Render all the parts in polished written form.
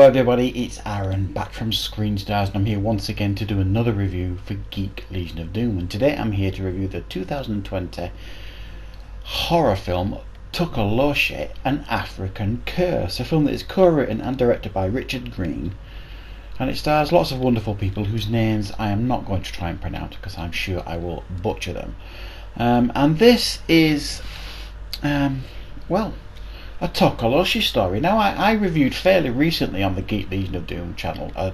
everybody, it's Aaron back from Screen Stars, and I'm here once again to do another review for Geek Legion of Doom. And today I'm here to review the 2020 horror film Tokoloshe, An African Curse, a film that is co-written and directed by Richard Green, and it stars lots of wonderful people whose names I am not going to try and pronounce because I'm sure I will butcher them. And this is, well, a Tokoloshe story. Now, I reviewed fairly recently on the Geek Legion of Doom channel a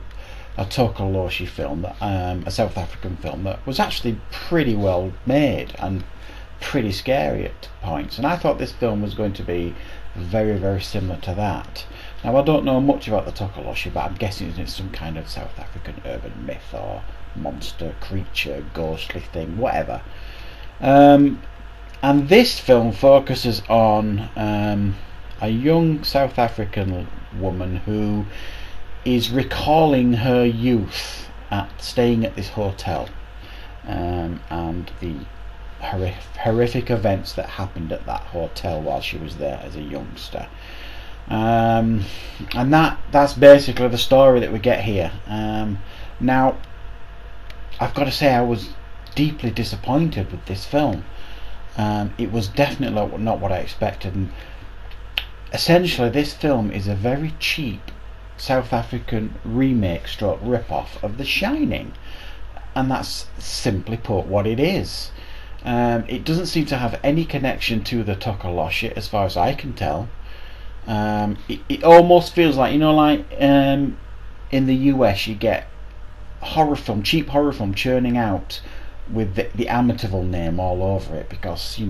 Tokoloshe film, a South African film that was actually pretty well made and pretty scary at points. And I thought this film was going to be very, very similar to that. Now, I don't know much about the Tokoloshe, but I'm guessing it's some kind of South African urban myth or monster, creature, ghostly thing, whatever. And this film focuses on a young South African woman who is recalling her youth staying at this hotel, and the horrific events that happened at that hotel while she was there as a youngster. And that's basically the story that we get here. Now, I've got to say I was deeply disappointed with this film. It was definitely not what I expected, and essentially this film is a very cheap South African remake stroke rip-off of The Shining, and that's simply put what it is. It doesn't seem to have any connection to the Tokoloshe as far as I can tell. It almost feels like, like in the US you get cheap horror film churning out with the Amityville name all over it because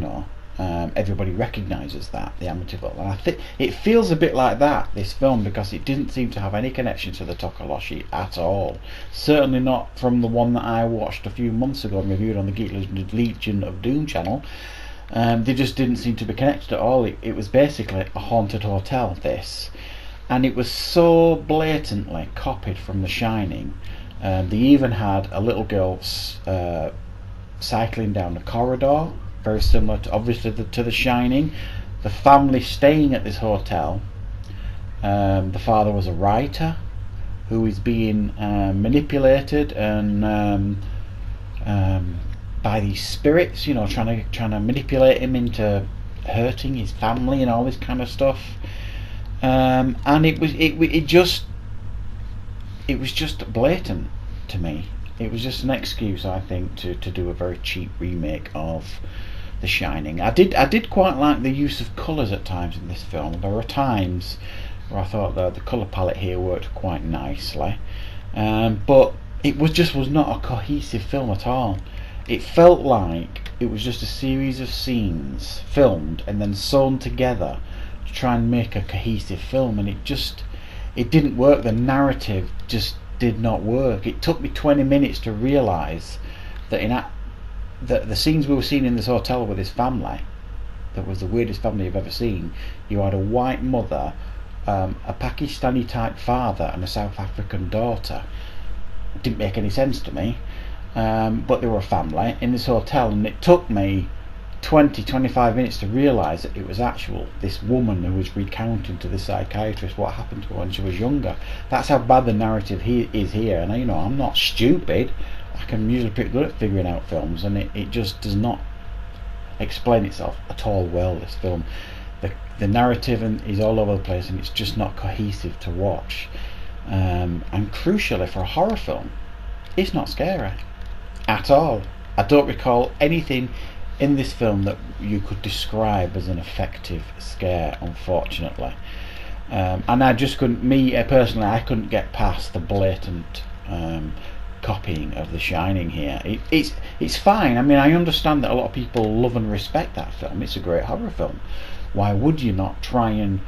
everybody recognises that, the Amityville, and I think it feels a bit like that, this film, because it didn't seem to have any connection to the Tokoloshe at all. Certainly not from the one that I watched a few months ago and reviewed on the Geek Legion of Doom channel. They just didn't seem to be connected at all. It was basically a haunted hotel, this, and it was so blatantly copied from The Shining. They even had a little girl cycling down the corridor, very similar to, obviously, to The Shining. The family staying at this hotel, the father was a writer who is being manipulated and by these spirits, trying to manipulate him into hurting his family and all this kind of stuff. And it was just blatant to me. It was just an excuse, I think, to do a very cheap remake of The Shining. I did quite like the use of colours at times in this film. There were times where I thought the colour palette here worked quite nicely, but it was not a cohesive film at all. It felt like it was just a series of scenes filmed and then sewn together to try and make a cohesive film, and it didn't work. The narrative just did not work. It took me 20 minutes to realise that the scenes we were seeing in this hotel with this family, that was the weirdest family you've ever seen. You had a white mother, a Pakistani type father, and a South African daughter. It didn't make any sense to me, but they were a family in this hotel, and it took me 20-25 minutes to realise that it was this woman who was recounting to the psychiatrist what happened to her when she was younger. That's how bad the narrative is here. And I'm not stupid. I can usually pretty good at figuring out films, and it just does not explain itself at all well, this film. The narrative is all over the place, and it's just not cohesive to watch. And crucially, for a horror film, it's not scary at all. I don't recall anything in this film that you could describe as an effective scare, unfortunately. And I just couldn't, personally, I couldn't get past the blatant copying of The Shining here. It's fine. I understand that a lot of people love and respect that film. It's a great horror film. Why would you not try and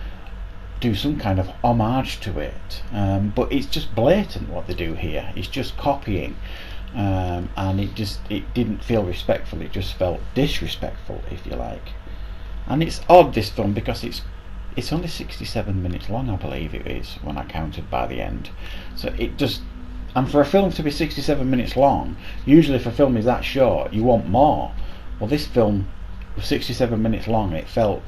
do some kind of homage to it? But it's just blatant what they do here. It's just copying. And it didn't feel respectful. It just felt disrespectful, if you like. And it's odd, this film, because it's only 67 minutes long, I believe it is, when I counted by the end. So and for a film to be 67 minutes long, usually if a film is that short, you want more. Well, this film was 67 minutes long, and it felt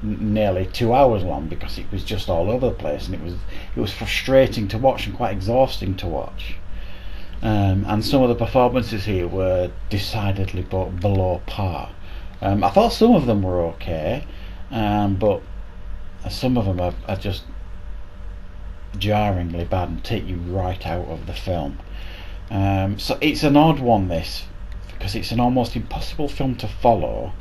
nearly 2 hours long because it was just all over the place, and it was frustrating to watch and quite exhausting to watch. And some of the performances here were decidedly below par. I thought some of them were okay, but some of them are just jarringly bad and take you right out of the film. So it's an odd one, this, because it's an almost impossible film to follow.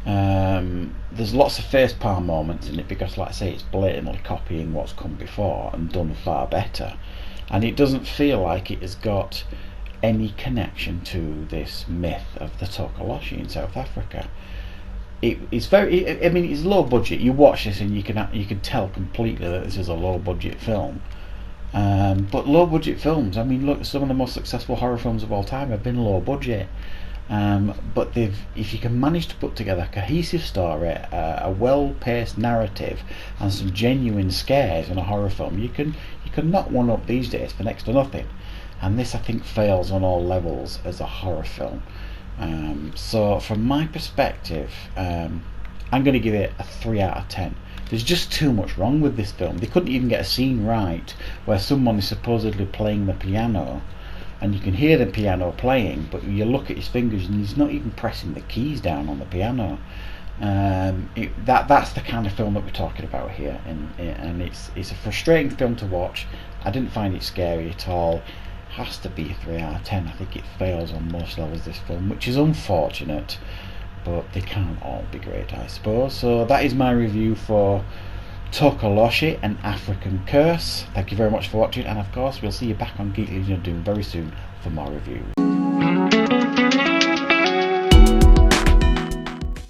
There's lots of face palm moments in it because, like I say, it's blatantly copying what's come before and done far better, and it doesn't feel like it has got any connection to this myth of the Tokoloshe in South Africa. It's very, I mean, it's low budget. You watch this and you can tell completely that this is a low budget film. But low budget films, I mean, look, some of the most successful horror films of all time have been low budget. But if you can manage to put together a cohesive story, a well-paced narrative, and some genuine scares in a horror film, you can knock one up these days for next to nothing. And this, I think, fails on all levels as a horror film. So from my perspective, I'm going to give it a 3 out of 10. There's just too much wrong with this film. They couldn't even get a scene right where someone is supposedly playing the piano, and you can hear the piano playing, but you look at his fingers and he's not even pressing the keys down on the piano. That's the kind of film that we're talking about here, and it's a frustrating film to watch. I didn't find it scary at all. Has to be a 3 out of 10. I think it fails on most levels, this film, which is unfortunate, but they can't all be great, I suppose. So that is my review for Tokoloshe, An African Curse. Thank you very much for watching, and of course we'll see you back on Geek Legion of Doom very soon for more reviews.